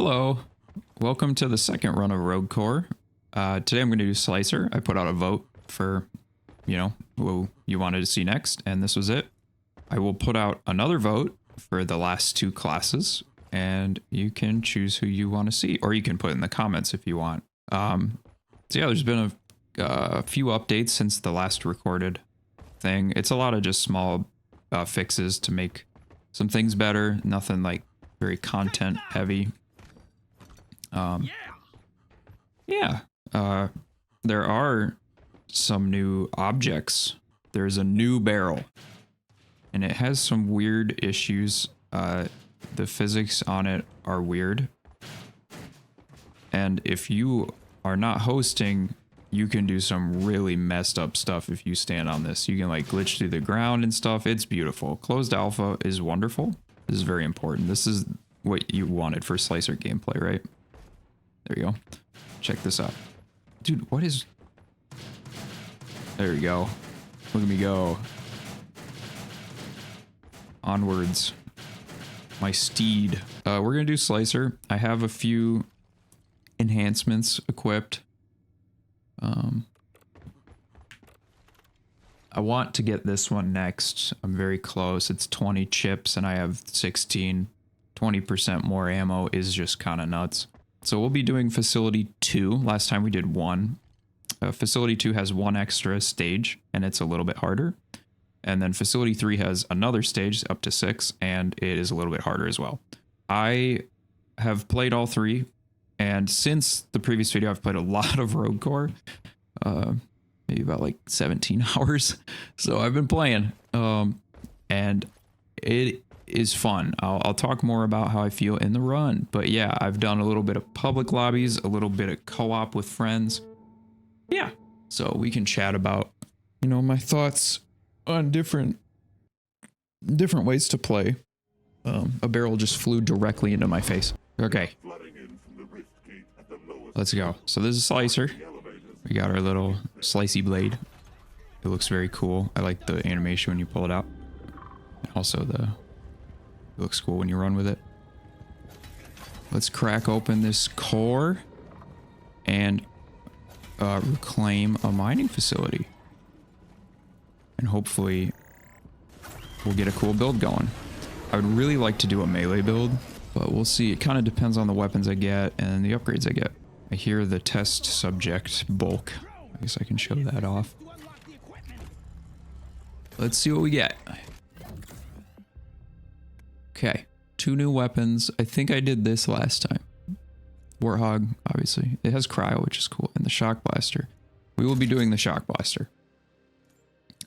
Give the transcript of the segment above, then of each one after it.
Hello, welcome to the second run of Rogue Core. Today I'm going to do Slicer. I put out a vote for, who you wanted to see next, and this was it. I will put out another vote for the last two classes, and you can choose who you want to see, or you can put in the comments if you want. So yeah, there's been a few updates since the last recorded thing. It's a lot of just small fixes to make some things better, nothing like very content heavy. There are some new objects. There's a new barrel, and it has some weird issues. The physics on it are weird, and if you are not hosting, you can do some really messed up stuff if you stand on this. You can like glitch through the ground and stuff. It's beautiful. Closed alpha is wonderful. This is very important. This is what you wanted for Slicer gameplay, right? There you go. Check this out. Dude, what is... There you go. Look at me go. Onwards. My steed. We're gonna do Slicer. I have a few enhancements equipped. I want to get this one next. I'm very close. It's 20 chips and I have 16. 20% more ammo is just kind of nuts. So we'll be doing Facility 2. Last time we did 1. Facility 2 has 1 extra stage, and it's a little bit harder. And then Facility 3 has another stage up to 6, and it is a little bit harder as well. I have played all 3, and since the previous video, I've played a lot of Rogue Core. Maybe about like 17 hours. So I've been playing, and it is fun. I'll talk more about how I feel in the run, but yeah, I've done a little bit of public lobbies, a little bit of co-op with friends. Yeah, so we can chat about, my thoughts on different ways to play. A barrel just flew directly into my face. Okay, let's go. So this is Slicer. We got our little slicey blade. It looks very cool. I like the animation when you pull it out. Also it looks cool when you run with it. Let's crack open this core and reclaim a mining facility. And hopefully we'll get a cool build going. I would really like to do a melee build, but we'll see. It kind of depends on the weapons I get and the upgrades I get. I hear the test subject bulk. I guess I can show that off. Let's see what we get. Okay, 2 new weapons. I think I did this last time. Warthog, obviously. It has cryo, which is cool. And the shock blaster. We will be doing the shock blaster.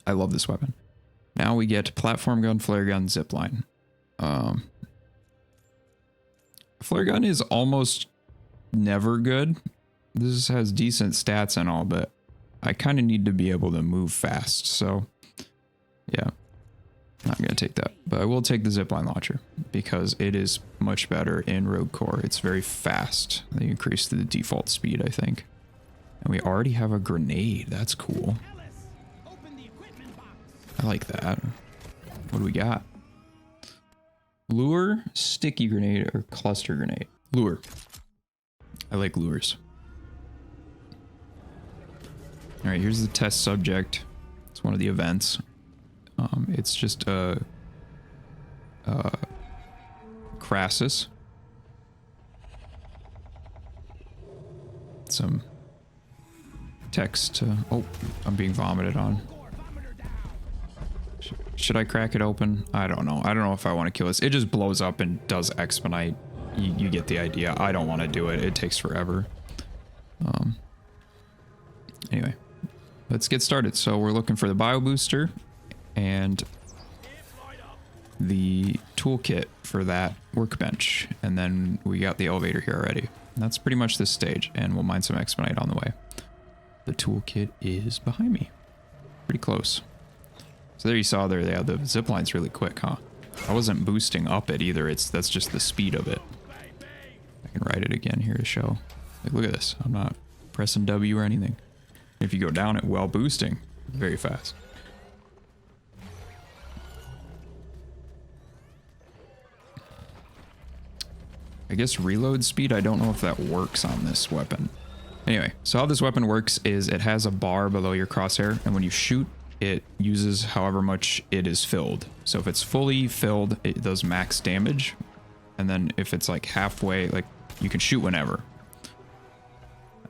I love this weapon. Now we get platform gun, flare gun, zipline. Flare gun is almost never good. This has decent stats and all, but I kind of need to be able to move fast. So, yeah. Not going to take that, but I will take the zipline launcher because it is much better in Rogue Core. It's very fast. They increased the default speed, I think. And we already have a grenade. That's cool. I like that. What do we got? Lure, sticky grenade, or cluster grenade? Lure. I like lures. All right, here's the test subject. It's one of the events. It's just Crassus. Some text. Oh, I'm being vomited on. Should I crack it open? I don't know. I don't know if I want to kill this. It just blows up and does expedite. You get the idea. I don't want to do it. It takes forever. Anyway, let's get started. So we're looking for the bio booster and the toolkit for that workbench, and then we got the elevator here already. And that's pretty much this stage, and we'll mine some expedite on the way. The toolkit is behind me, pretty close. So there you saw there, yeah, the zipline's really quick, huh? I wasn't boosting up it either. That's just the speed of it. I can write it again here to show. Like, look at this. I'm not pressing W or anything. If you go down it while boosting, very fast. I guess reload speed. I don't know if that works on this weapon. Anyway, so how this weapon works is it has a bar below your crosshair, and when you shoot, it uses however much it is filled. So if it's fully filled, it does max damage. And then if it's like halfway, like you can shoot whenever.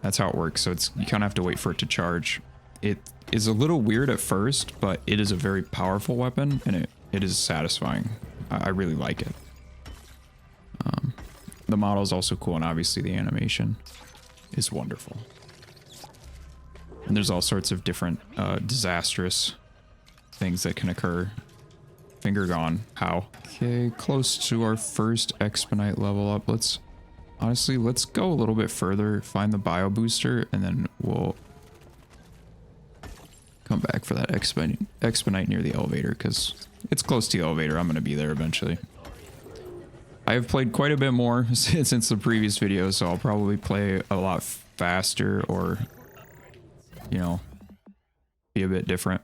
That's how it works. So you kind of have to wait for it to charge. It is a little weird at first, but it is a very powerful weapon, and it is satisfying. I really like it. The model is also cool, and obviously the animation is wonderful. And there's all sorts of different disastrous things that can occur. Finger gone. How? Okay, close to our first Expedite level up. Let's go a little bit further, find the bio booster, and then we'll come back for that Expedite near the elevator, because it's close to the elevator. I'm going to be there eventually. I have played quite a bit more since the previous video, so I'll probably play a lot faster, or, you know, be a bit different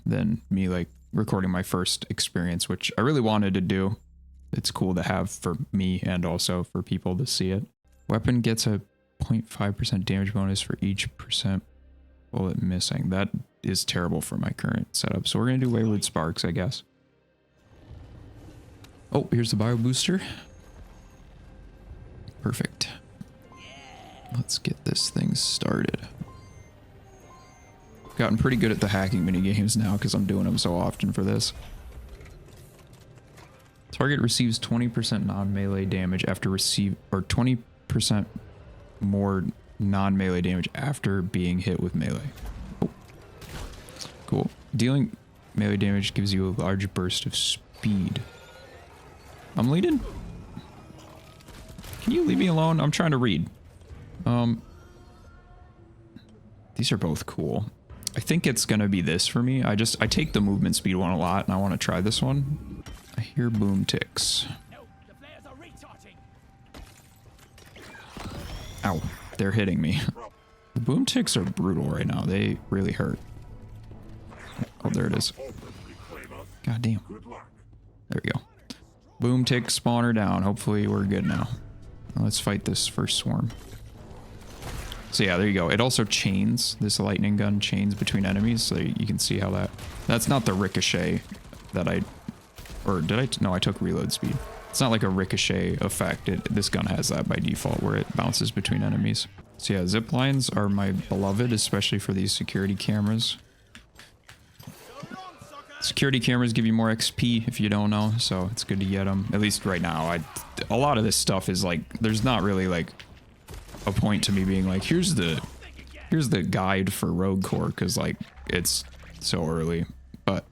than me like recording my first experience, which I really wanted to do. It's cool to have for me and also for people to see it. Weapon gets a 0.5% damage bonus for each percent bullet missing. That is terrible for my current setup. So we're going to do Wayward Sparks, I guess. Oh, here's the bio booster. Perfect. Let's get this thing started. Gotten pretty good at the hacking mini games now because I'm doing them so often for this. Target receives 20% non-melee damage after or 20% more non-melee damage after being hit with melee. Oh. Cool. Dealing melee damage gives you a large burst of speed. I'm leading. Can you leave me alone? I'm trying to read. These are both cool. I think it's gonna be this for me. I take the movement speed one a lot, and I want to try this one. I hear boom ticks. Ow, they're hitting me. The boom ticks are brutal right now. They really hurt. Oh, there it is. God damn. There we go. Boom tick spawner down. Hopefully we're good now. Let's fight this first swarm. So yeah, there you go. It also chains. This lightning gun chains between enemies, so you can see how that's not the ricochet that no, I took reload speed. It's not like a ricochet effect. This gun has that by default, where it bounces between enemies. So yeah, zip lines are my beloved, especially for these security cameras. Security cameras give you more XP if you don't know, so it's good to get them. At least right now. A lot of this stuff is like, there's not really like a point to me being like, here's the guide for Rogue Core, because like it's so early. But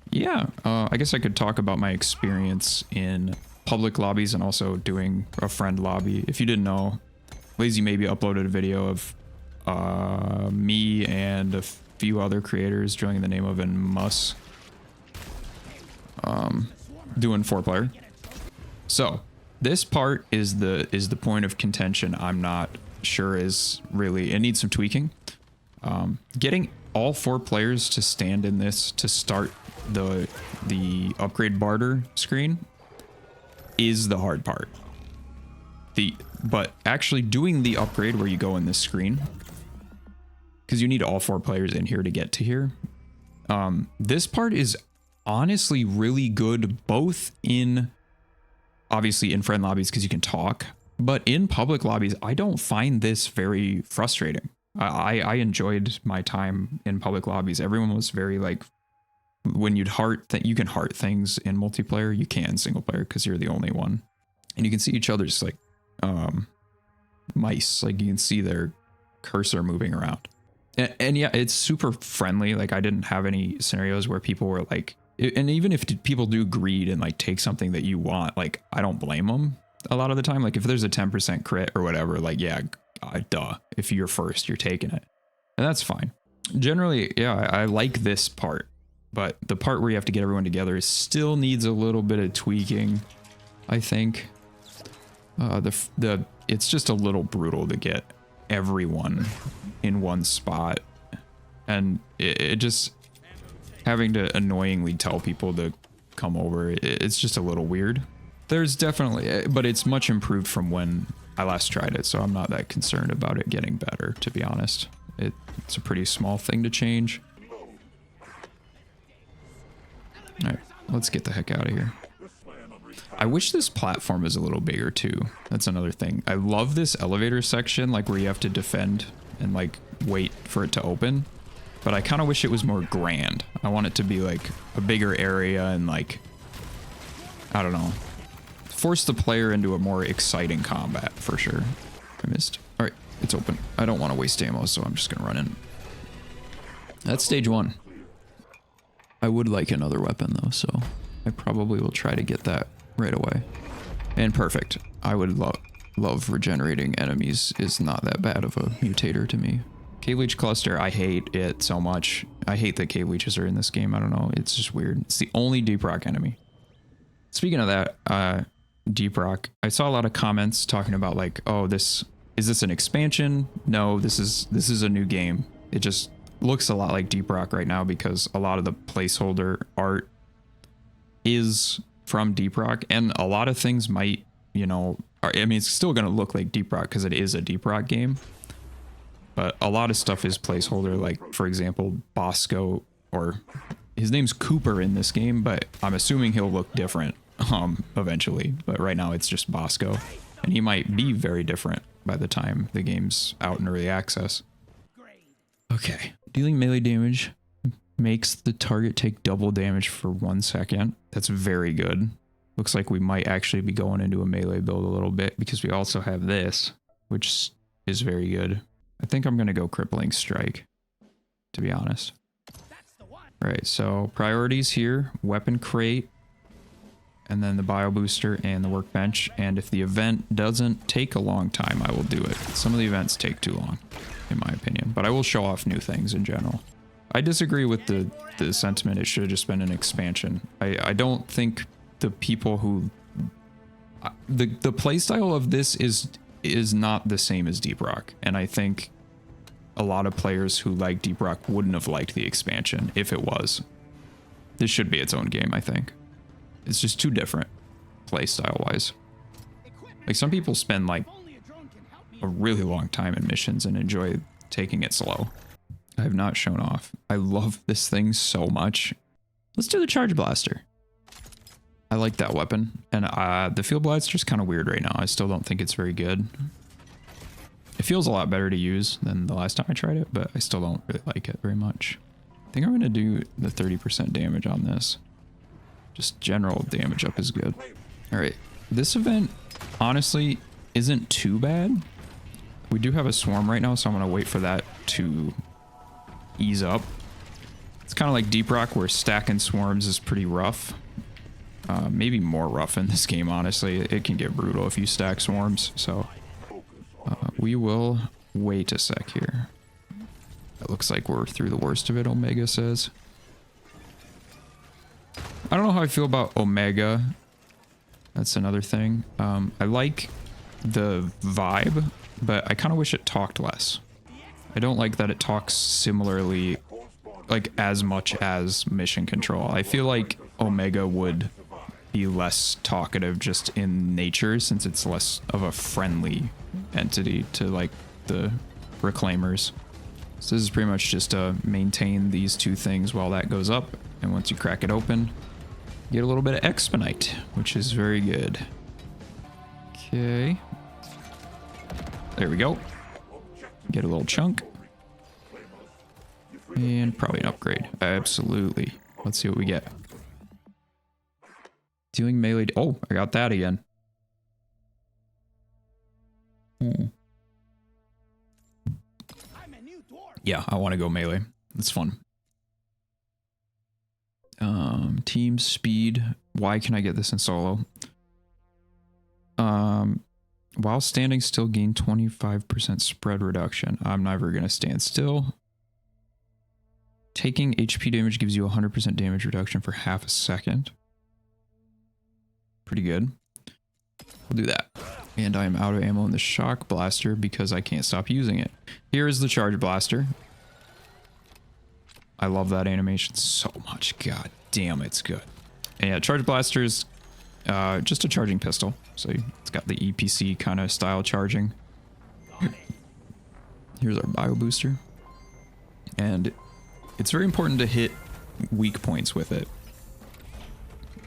yeah, I guess I could talk about my experience in public lobbies and also doing a friend lobby. If you didn't know, Lazy Maybe uploaded a video of me and a few other creators joining the name of Mus, doing 4-player. So this part is the point of contention. I'm not sure is really, it needs some tweaking. Getting all 4 players to stand in this to start the upgrade barter screen is the hard part. But actually doing the upgrade where you go in this screen, because you need all 4 players in here to get to here. This part is honestly really good, both in, obviously in friend lobbies because you can talk, but in public lobbies, I don't find this very frustrating. I enjoyed my time in public lobbies. Everyone was very like, when you'd you can heart things in multiplayer, you can single player because you're the only one. And you can see each other's like mice, like you can see their cursor moving around. And yeah, it's super friendly. Like I didn't have any scenarios where people were like, and even if people do greed and like take something that you want, like I don't blame them a lot of the time. Like if there's a 10% crit or whatever, like yeah, duh, if you're first, you're taking it, and that's fine. Generally, yeah, I like this part, but the part where you have to get everyone together still needs a little bit of tweaking, I think. It's just a little brutal to get everyone in one spot, and it just having to annoyingly tell people to come over, it's just a little weird. There's definitely, but it's much improved from when I last tried it, so I'm not that concerned about it getting better, to be honest. It's a pretty small thing to change. Alright, let's get the heck out of here. I wish this platform is a little bigger too. That's another thing. I love this elevator section, like where you have to defend and like wait for it to open. But I kind of wish it was more grand. I want it to be like a bigger area and like, I don't know, force the player into a more exciting combat for sure. I missed. All right, it's open. I don't want to waste ammo, so I'm just gonna run in. That's stage 1. I would like another weapon though, so I probably will try to get that right away. And perfect. I would love regenerating enemies is not that bad of a mutator to me. Cave Leech Cluster, I hate it so much. I hate that Cave Leeches are in this game. I don't know. It's just weird. It's the only Deep Rock enemy. Speaking of that, Deep Rock, I saw a lot of comments talking about like, oh, is this an expansion? No, this is a new game. It just looks a lot like Deep Rock right now because a lot of the placeholder art is from Deep Rock, and a lot of things might, you know, I mean, it's still going to look like Deep Rock because it is a Deep Rock game, but a lot of stuff is placeholder, like, for example, Bosco, or his name's Cooper in this game, but I'm assuming he'll look different eventually, but right now it's just Bosco, and he might be very different by the time the game's out in early access. Okay, dealing melee damage makes the target take double damage for 1 second. That's very good. Looks like we might actually be going into a melee build a little bit because we also have this, which is very good. I think I'm going to go Crippling Strike, to be honest. All right, so priorities here, weapon crate, and then the bio booster and the workbench. And if the event doesn't take a long time, I will do it. Some of the events take too long, in my opinion, but I will show off new things in general. I disagree with the sentiment it should have just been an expansion. I don't think the people who... The playstyle of this is not the same as Deep Rock, and I think a lot of players who like Deep Rock wouldn't have liked the expansion if it was. This should be its own game, I think. It's just too different, playstyle-wise. Like, some people spend, like, a really long time in missions and enjoy taking it slow. I have not shown off. I love this thing so much. Let's do the Charge Blaster. I like that weapon. And the Field Blaster's kind of weird right now. I still don't think it's very good. It feels a lot better to use than the last time I tried it, but I still don't really like it very much. I think I'm going to do the 30% damage on this. Just general damage up is good. All right. This event, honestly, isn't too bad. We do have a swarm right now, so I'm going to wait for that to ease up. It's kind of like Deep Rock, where stacking swarms is pretty rough. Maybe more rough in this game, honestly. It can get brutal if you stack swarms, so we will wait a sec here. It looks like we're through the worst of it, Omega says. I don't know how I feel about Omega. That's another thing. I like the vibe, but I kind of wish it talked less. I don't like that it talks similarly, like, as much as Mission Control. I feel like Omega would be less talkative just in nature, since it's less of a friendly entity to, like, the Reclaimers. So this is pretty much just to maintain these two things while that goes up, and once you crack it open, you get a little bit of Expedite, which is very good. Okay. There we go. Get a little chunk. And probably an upgrade. Absolutely. Let's see what we get. Dealing melee... Oh, I got that again. Yeah, I want to go melee. It's fun. Team speed. Why can I get this in solo? While standing still, gain 25% spread reduction. I'm never going to stand still. Taking HP damage gives you 100% damage reduction for half a second. Pretty good. We'll do that. And I am out of ammo in the Shock Blaster because I can't stop using it. Here is the Charge Blaster. I love that animation so much. God damn, it's good. And yeah, Charge Blasters Just a charging pistol. So it's got the EPC kind of style charging. Here's our bio booster. And it's very important to hit weak points with it.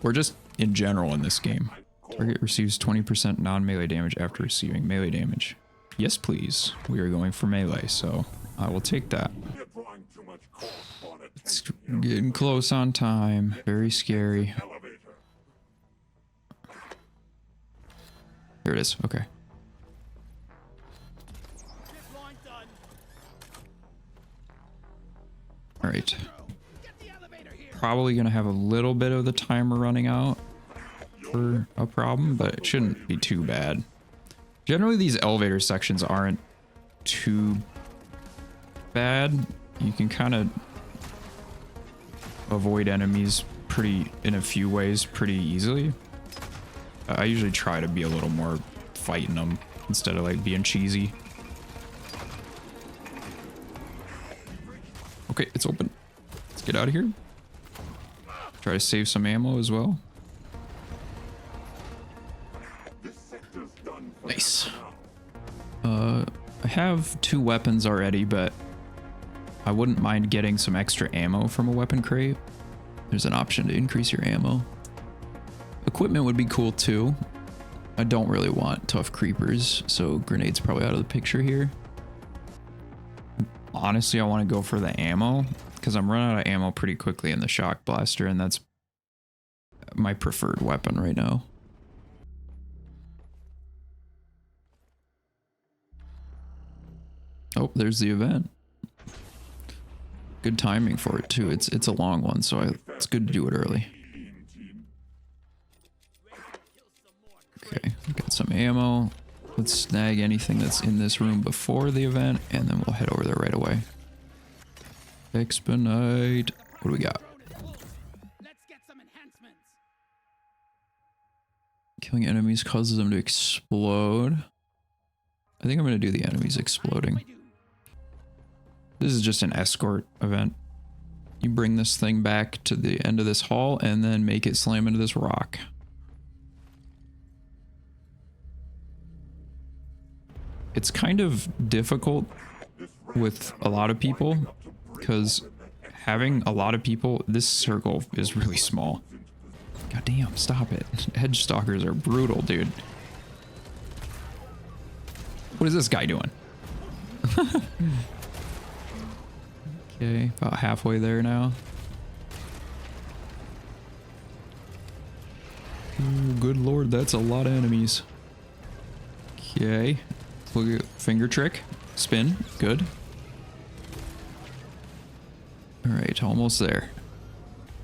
Or just in general in this game. Target receives 20% non-melee damage after receiving melee damage. Yes, please. We are going for melee, so I will take that. It's getting close on time. Very scary. Here it is. Okay. All right. Probably going to have a little bit of the timer running out for a problem, but it shouldn't be too bad. Generally, these elevator sections aren't too bad. You can kind of avoid enemies in a few ways pretty easily. I usually try to be a little more fighting them instead of like being cheesy. Okay, it's open. Let's get out of here. Try to save some ammo as well. Nice. I have 2 weapons already, but I wouldn't mind getting some extra ammo from a weapon crate. There's an option to increase your ammo. Equipment would be cool too. I don't really want tough creepers, so grenades probably out of the picture here. Honestly, I want to go for the ammo because I'm running out of ammo pretty quickly in the shock blaster, and that's my preferred weapon right now. Oh, there's the event. Good timing for it too. It's a long one, so it's good to do it early. Okay, got some ammo. Let's snag anything that's in this room before the event, and then we'll head over there right away. Expedite. What do we got? Killing enemies causes them to explode. I think I'm going to do the enemies exploding. This is just an escort event. You bring this thing back to the end of this hall and then make it slam into this rock. It's kind of difficult with a lot of people because having a lot of people, this circle is really small. God damn, stop it. Hedge stalkers are brutal, dude. What is this guy doing? Okay, about halfway there now. Ooh, good lord, that's a lot of enemies. Okay, look at finger trick. Spin, good. Alright, almost there.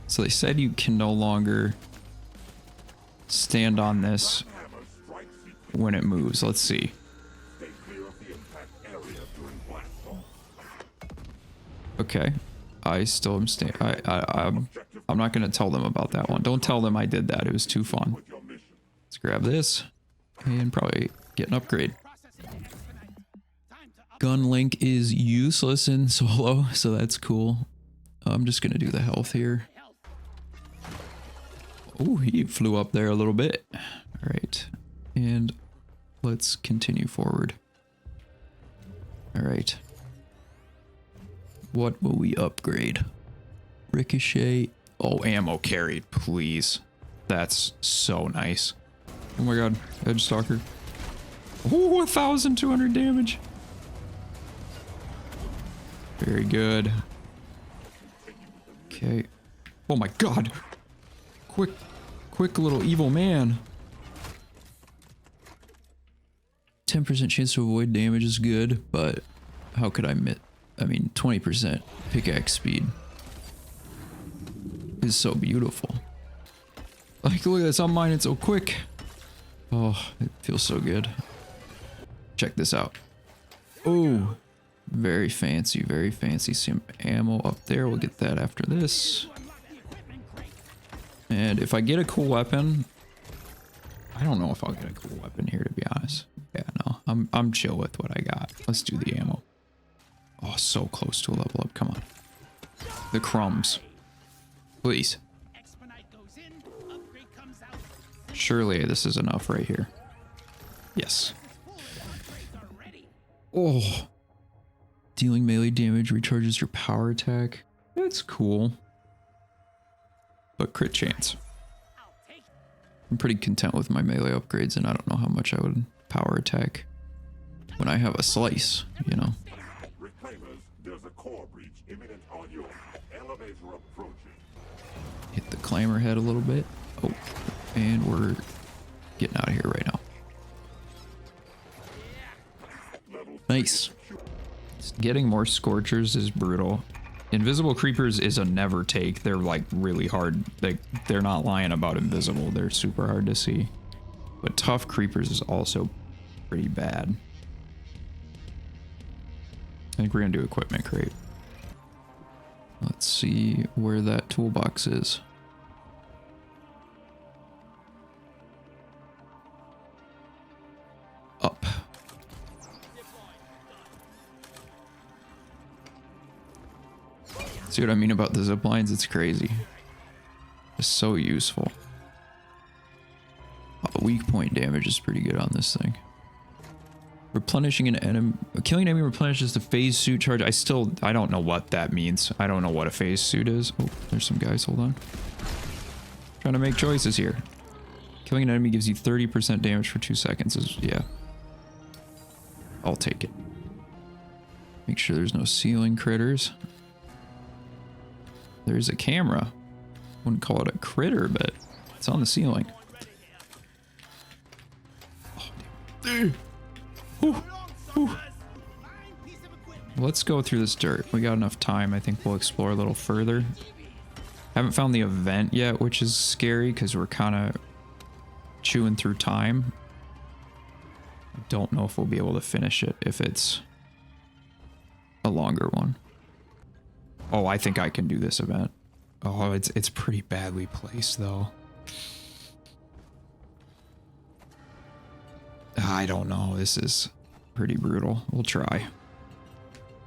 So they said you can no longer stand on this when it moves. Let's see. Okay, I still am staying. I'm not gonna tell them about that one. Don't tell them I did that. It was too fun. Let's grab this and probably get an upgrade. Gun link is useless in solo, so that's cool. I'm just gonna do the health here. Oh, he flew up there a little bit. All right, and let's continue forward. All right. What will we upgrade? Ricochet. Oh, ammo carried, please. That's so nice. Oh my god, Edge Stalker. Oh, 1,200 damage. Very good. Okay. Oh my god. Quick little evil man. 10% chance to avoid damage is good, but how could I miss? I mean, 20% pickaxe speed is so beautiful. Like, look at this, I'm mining so quick. Oh, it feels so good. Check this out. Oh, very fancy, very fancy. Some ammo up there. We'll get that after this. And if I get a cool weapon, I don't know if I'll get a cool weapon here, to be honest. Yeah, no, I'm chill with what I got. Let's do the ammo. Oh, so close to a level up. Come on. The crumbs. Please. Surely this is enough right here. Yes. Oh. Dealing melee damage recharges your power attack. That's cool. But crit chance. I'm pretty content with my melee upgrades, and I don't know how much I would power attack when I have a slice, you know. Hit the climber head a little bit. Oh, and we're getting out of here right now. Nice. Getting more scorchers is brutal. Invisible creepers is a never take. They're like really hard. They're not lying about invisible. They're super hard to see. But tough creepers is also pretty bad. I think we're gonna do equipment crate. Let's see where that toolbox is. Up. See what I mean about the zip lines? It's crazy. It's so useful. Oh, weak point damage is pretty good on this thing. Replenishing an enemy. Killing an enemy replenishes the phase suit charge. I don't know what that means. I don't know what a phase suit is. Oh, there's some guys. Hold on. Trying to make choices here. Killing an enemy gives you 30% damage for 2 seconds. Yeah. I'll take it. Make sure there's no ceiling critters. There's a camera. Wouldn't call it a critter, but it's on the ceiling. Oh, ooh, ooh. Let's go through this dirt. We got enough time. I think we'll explore a little further. Haven't found the event yet, which is scary because we're kind of chewing through time. I don't know if we'll be able to finish it if it's a longer one. Oh, I think I can do this event. Oh, it's pretty badly placed though. I don't know. This is pretty brutal. We'll try.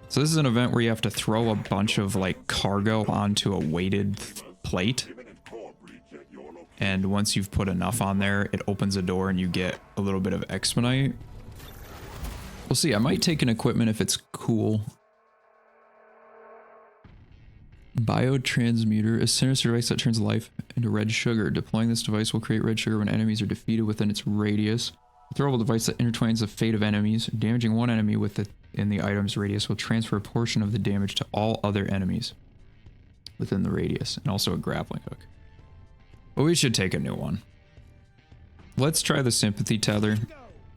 So this is an event where you have to throw a bunch of like cargo onto a weighted plate. And once you've put enough on there, it opens a door and you get a little bit of Expedite. We'll see. I might take an equipment if it's cool. Biotransmuter, a sinister device that turns life into red sugar. Deploying this device will create red sugar when enemies are defeated within its radius. A throwable device that intertwines the fate of enemies. Damaging one enemy in the item's radius will transfer a portion of the damage to all other enemies within the radius, and also a grappling hook. But we should take a new one. Let's try the sympathy tether.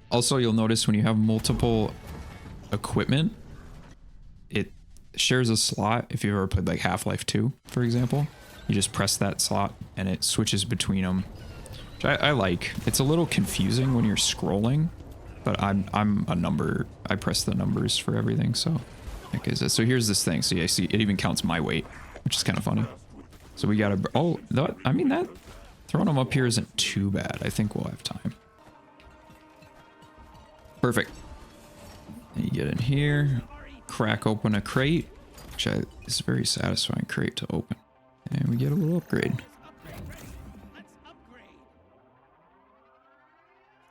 Also, you'll notice when you have multiple equipment, it shares a slot. If you've ever played like Half-Life 2, for example, you just press that slot and it switches between them. Which I like. It's a little confusing when you're scrolling, but I'm a number. I press the numbers for everything, so that is it. So here's this thing. So yeah, see, it even counts my weight, which is kind of funny. So we gotta. Oh, that, I mean that throwing them up here isn't too bad. I think we'll have time. Perfect. And you get in here, crack open a crate, which is a very satisfying crate to open, and we get a little upgrade.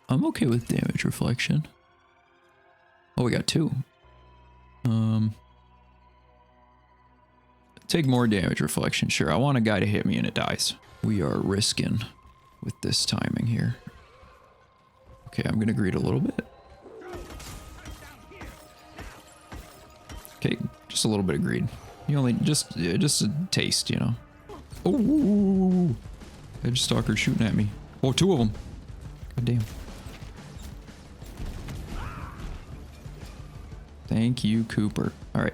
I'm okay with damage reflection. Oh, we got 2. Take more damage reflection. Sure, I want a guy to hit me and it dies. We are risking with this timing here. Okay, I'm gonna greed a little bit. Okay, just a little bit of greed. You only just a taste, you know. Oh, edge stalker shooting at me. Oh, 2 of them. God damn. Thank you, Cooper. All right.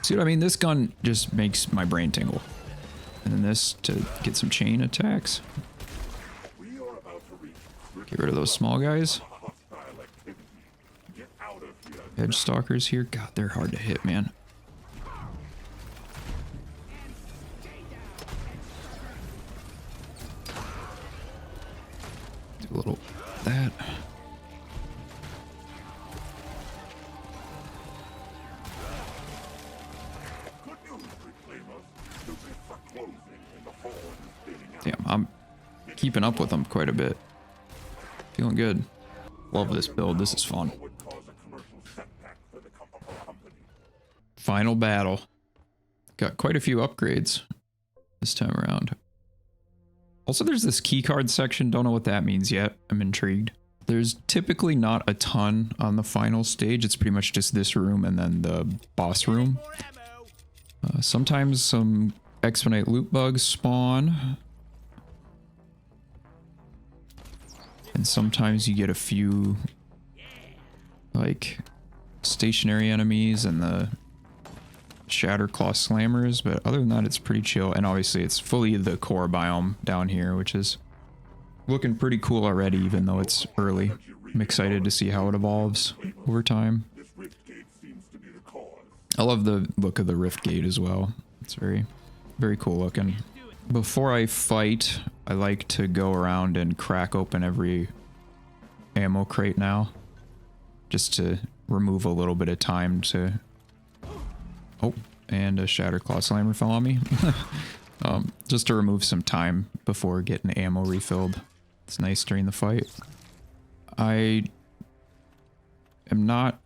See what I mean? This gun just makes my brain tingle. And then this to get some chain attacks. Get rid of those small guys. Edge stalkers here. God, they're hard to hit, man. Do a little that. Damn, I'm keeping up with them quite a bit. Feeling good. Love this build. This is fun. Final battle. Got quite a few upgrades this time around. Also, there's this keycard section. Don't know what that means yet. I'm intrigued. There's typically not a ton on the final stage. It's pretty much just this room and then the boss room. Sometimes some Expedite loot bugs spawn. And sometimes you get a few, like, stationary enemies and the Shatterclaw Slammers, but other than that, it's pretty chill. And obviously, it's fully the core biome down here, which is looking pretty cool already, even though it's early. I'm excited to see how it evolves over time. I love the look of the Rift Gate as well. It's very, very cool looking. Before I fight, I like to go around and crack open every ammo crate now, just to remove a little bit of time to... Oh, and a Shatterclaw Slammer fell on me. Just to remove some time before getting ammo refilled. It's nice during the fight. I am not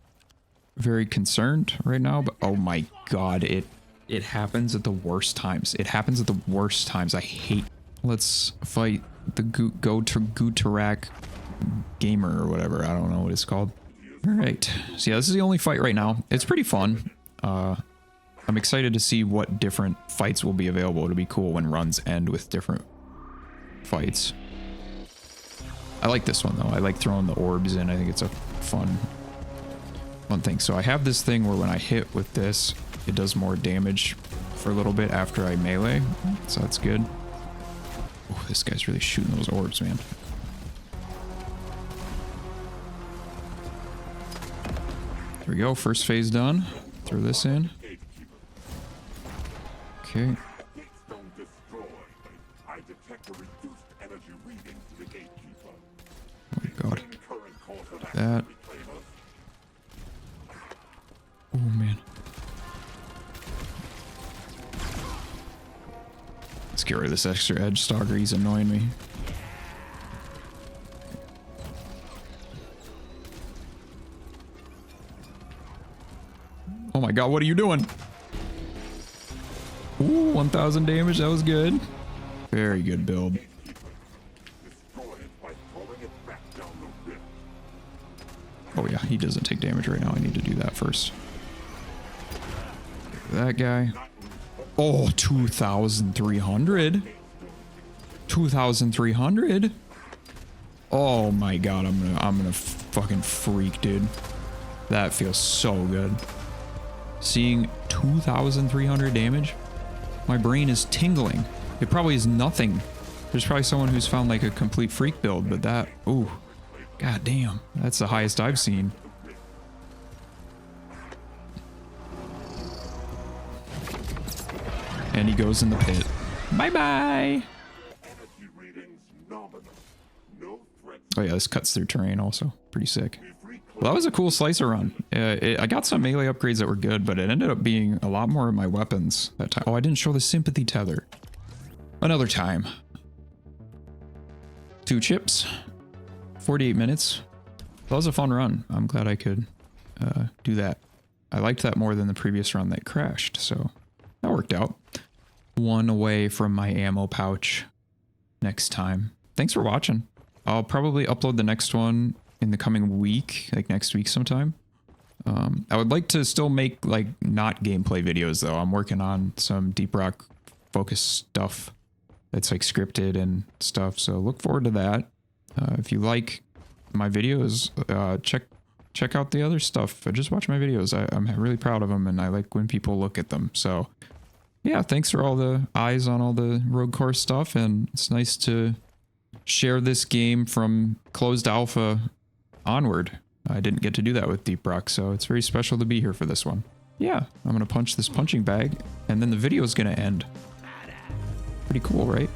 very concerned right now, but oh my god, it happens at the worst times. It happens at the worst times. I hate... Let's fight the Guterak Gamer or whatever. I don't know what it's called. Alright. So yeah, this is the only fight right now. It's pretty fun. I'm excited to see what different fights will be available. It'll be cool when runs end with different fights. I like this one though. I like throwing the orbs in. I think it's a fun thing. So I have this thing where when I hit with this, it does more damage for a little bit after I melee. So that's good. Oh, this guy's really shooting those orbs, man. Here we go. First phase done. Throw this in. Okay. Oh my god. That. Oh man. Let's get rid of this extra edge stalker. He's annoying me. Oh my god, what are you doing? Ooh, 1000 damage. That was good. Very good build. Oh yeah, he doesn't take damage right now. I need to do that first. That guy. Oh, 2,300. 2,300. Oh my god, I'm gonna fucking freak, dude. That feels so good. Seeing 2,300 damage. My brain is tingling. It probably is nothing. There's probably someone who's found like a complete freak build, but that, ooh, god damn, that's the highest I've seen. And he goes in the pit. Bye-bye! Oh yeah, this cuts through terrain also. Pretty sick. Well, that was a cool slicer run. I got some melee upgrades that were good, but it ended up being a lot more of my weapons that time. Oh, I didn't show the sympathy tether. Another time. 2 chips. 48 minutes. That was a fun run. I'm glad I could do that. I liked that more than the previous run that crashed, so that worked out. 1 away from my ammo pouch next time. Thanks for watching. I'll probably upload the next one in the coming week, like next week sometime. I would like to still make like not gameplay videos though. I'm working on some Deep Rock focused stuff that's like scripted and stuff. So look forward to that. If you like my videos, check out the other stuff. Just watch my videos. I'm really proud of them and I like when people look at them. So yeah, thanks for all the eyes on all the road course stuff. And it's nice to share this game from closed alpha onward. I didn't get to do that with Deep Rock, so it's very special to be here for this one. Yeah, I'm gonna punch this punching bag, and then the video is gonna end. Pretty cool, right?